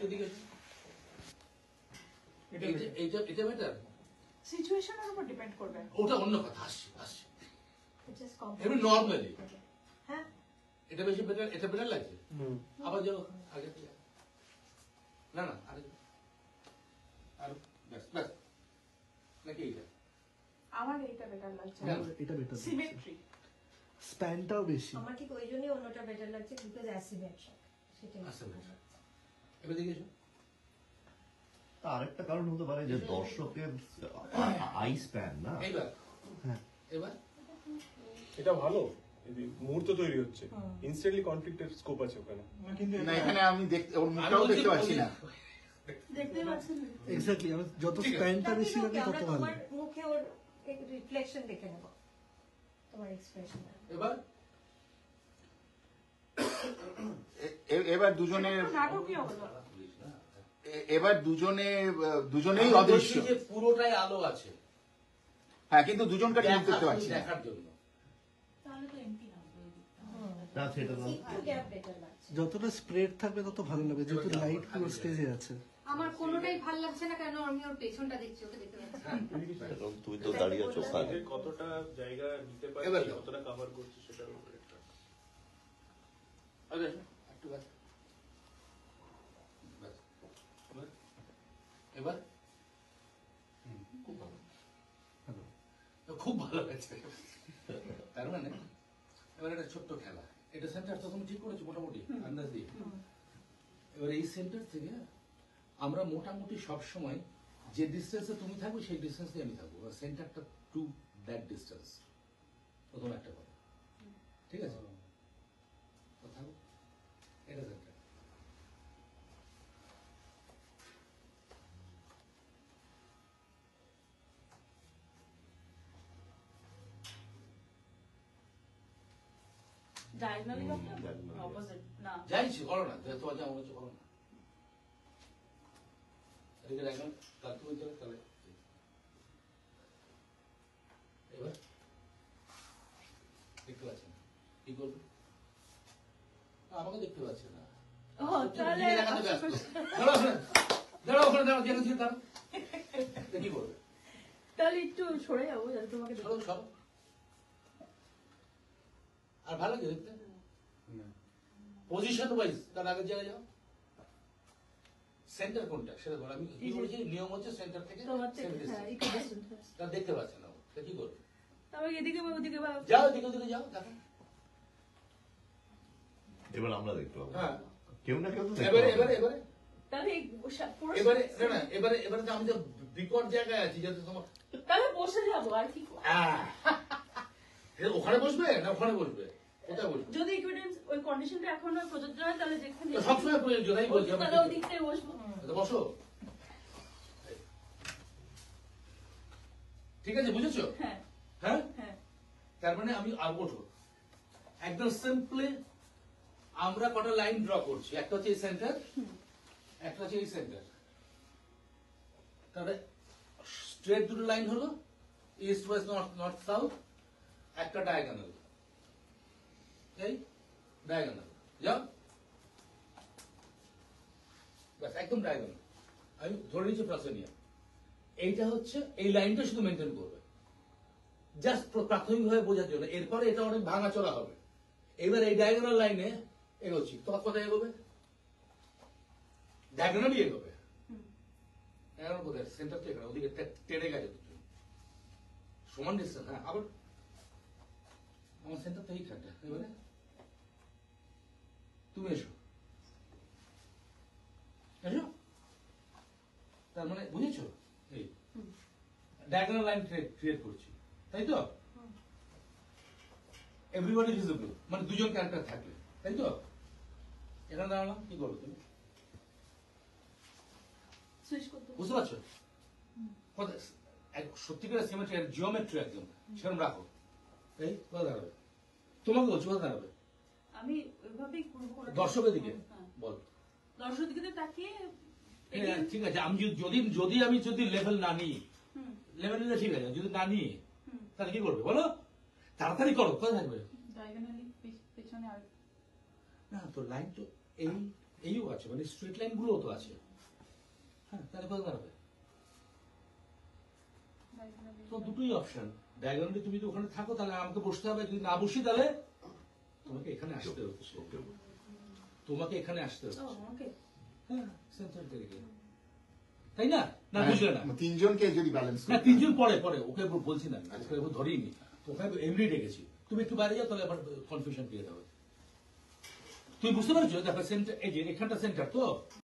এদিকে এটা বেটার সিচুয়েশনের উপর ডিপেন্ড করবে। ওটা অন্য কথা, আসছে এমনি নর্মালি হ্যাঁ এটা বেশি বেটার, এটা বেটার লাগছে। আবার যাও আগে থেকে, না না আরে আর ব্যাস ব্যাস নাকি এটা আমার এইটা বেটার লাগছে, এটা বেটার সিমেট্রি স্প্যানটাও বেশি। আমার ঠিক ওই জন্যই অন্যটা বেটার লাগছে, বিকজ অ্যাসিমেট্রিক সেটাই। এবার দেখে এসো। আরেকটা কারণ হতে পারে যে দর্শকের আই স্প্যান না। এইবার হ্যাঁ এবার এটা ভালো, মুহূর্ত তৈরি হচ্ছে, ইনস্ট্যান্টলি কনফ্লিক্টের স্কোপ আছে ওখানে। না এখানে আমি দেখতে ওর মুখটাও দেখতে পাচ্ছি না। দেখতে পাচ্ছেন এক্স্যাক্টলি, আমি যত স্প্যানটা বেশি রাখি তত ভালো। তোমার মুখে ওর রিফ্লেকশন দেখে নেব, তোমার এক্সপ্রেশন। এবার এবার দুজনের নাটকীয় হলো। এবার দুজনেই অদৃশ্য, যে পুরোটাই আলো আছে, হ্যাঁ কিন্তু দুজনকার মুখ দেখতে পাচ্ছি না। দেখার জন্য তাহলে তো এমপি না, না সেটা না। একটু গ্যাপ বেটার লাগছে। যতটা স্প্রেড থাকবে তত ভালো লাগবে, যেহেতু লাইট পুরো স্টেজে আছে। আমার কোনোটাই ভাল লাগছে না, কেন আমি ওর পেছনটা দেখছি, ওকে দেখতে পাচ্ছি না। তুমি তো দাঁড়িয়ে আছো ওখানে। কতটা জায়গা নিতে এবার পারছি, যাও। কতটা কভার করছি সেটার উপরে একটা। আরে একটু ব্যাস ব্যাস এবার খুব ভালো, খুব ভালো হয়েছে। তার মানে এবার একটা ছোট্ট খেলা, এটা সেন্টার তো তুমি ঠিক করেছো মোটামুটি আন্দাজ দিয়ে। এবার এই সেন্টার থেকে আমরা মোটামুটি সব সময় যে ডিস্টেন্সে তুমি থাকবে সেই ডিস্টেন্সে আমি থাকবো, সেন্টারটা টু দ্যাট ডিস্টেন্স, প্রথম একটা কথা, ঠিক আছে? কথা এটা সেন্টার। ডায়াগনালি অপোজিট না, যাইছি করো না, তোমার যা মনে হচ্ছে করো না। এদিকে রাখলাম, তার তুমি চলে তাহলে এবার দেখতে পাচ্ছি না, কি করবে? আমাকে দেখতে পাচ্ছে না। ও তাহলে দাঁড়াও ওখানে দাঁড়াও, যেখানে ছিল দাঁড়াও। কি করবে? তাহলে একটু সরে যাবো যাতে তোমাকে দেখতে সরো সরো। আর ভালো লাগে দেখতে পজিশন ওয়াইজ, তার আগের জায়গায় যাও। সেন্টার কোনটা সেটা বলো। আমি কি বলেছি, নিয়ম হচ্ছে সেন্টার থেকে তোমার থেকে, হ্যাঁ ইকুইডিস্টেন্স। তা দেখতে পাচ্ছে না, তা কি করবে? তবে এদিকে বা ওদিকে বা যাও এদিকে ওদিকে যাও, দেখো। এবার আমরা দেখতে পাবো, হ্যাঁ কেউ না কেউ তো দেখতে এবারে পাবে। এবারে এবারে তাহলে পুরো এবারে না না এবারে এবারে তো আমি যে বিকট জায়গায় আছি, যাতে তোমার তাহলে বসে যাবো আর কি করবো? ওখানে বসবে না ওখানে বসবে, কোথায় বসবে? যদি ইকুইডেন্স ওই কন্ডিশনটা এখনো প্রযোজ্য হয় তাহলে যেখানে তো সবসময় প্রয়োজন, আমি বলছি তাহলে ওই দিকটাই বসবো। তো বসো, ঠিক আছে, বুঝেছো? হ্যাঁ হ্যাঁ, হ্যাঁ তার মানে আমি আর ওঠো একদম সিম্পলি। আমরা কটা লাইন ড্র করছি, একটা হচ্ছে এই সেন্টার, একটা হচ্ছে এই সেন্টার। তাহলে স্ট্রেট দুটো লাইন হলো, ইস্ট ওয়েস্ট নর্থ সাউথ, একটা ডায়াগোনাল, এই ডায়াগোনাল যাও, ব্যাস একদম ডায়াগোনাল। আমি ধরে নিচ্ছি প্রাসেনিয়া, এইটা হচ্ছে এই লাইনটা শুধু মেনটেন করবে, জাস্ট প্রাথমিকভাবে বোঝার জন্য। এরপরে এটা অনেক ভাঙা চলা হবে। এবার এই ডায়াগোনাল লাইনে এগোচ্ছি, তোমার কোথায় এগোবে? ডায়াগোনালি এগোবে। এখন কোথায়? সেন্টার তো এখানে, ওদিকে টেনে গেছে সমান ডিস্টেন্স। হ্যাঁ আবার আমার সেন্টার তো এইখানটা, এবারে তুমি এসো এসো। তার মানে বুঝেছো, এই ডায়াগোনাল লাইন ক্রিয়েট করছি, তাই তো? এভরিবডি ভিজিবল, মানে দুজন ক্যারেক্টার থাকবে, তাই তো? এখানে দাঁড়ালাম, কি করবে তুমি? সুইচ করতে বুঝতে পারছো? সত্যিকার সিমেট্রি জিওমেট্রি একদম সেরকম রাখো। এই কোথায় দাঁড়াবে? তোমাকে বলছো কোথায় দাঁড়াবে? আমি ওইভাবেই করবো। দর্শকের দিকে হ্যাঁ। বল। দর্শকের দিকে তাকিয়ে হ্যাঁ, ঠিক আছে। আমি যদি লেভেল না নিই, লেভেল নিলে ঠিক আছে, যদি না নিই তাহলে কি করবে বলো? তাড়াতাড়ি করো, কোথায় থাকবে? ডায়াগোনালি পেছনে আর না তো লাইন তো এই এইও আছে, মানে স্ট্রেট লাইন গুলো তো আছে। হ্যাঁ, তাহলে কোথায় দাঁড়াবে? তো দুটোই অপশন। ডায়াগ্রামে তুমি তো ওখানে থাকো, তাহলে আমাকে বসতে হবে, যদি না বসি তাহলে তোমাকে এখানে আসতে হচ্ছে, তোমাকে এখানে আসতে ও, হচ্ছে। ওকে। হ্যাঁ, সেন্টার থেকে, তাই না? না বুঝলে না? তিনজনকে যদি ব্যালেন্স না, 3 জন পরে পরে ওকে বলছি না, আজকে ওকে ধরিনি, ওকে এমনি ডেকেছি। তুমি একটু বাইরে যাও, তাহলে আবার কনফিউশন ক্রিয়েট হবে। তুমি বুঝতে পারছো? দেখো সেন্টার, এই যে এখানটা সেন্টার তো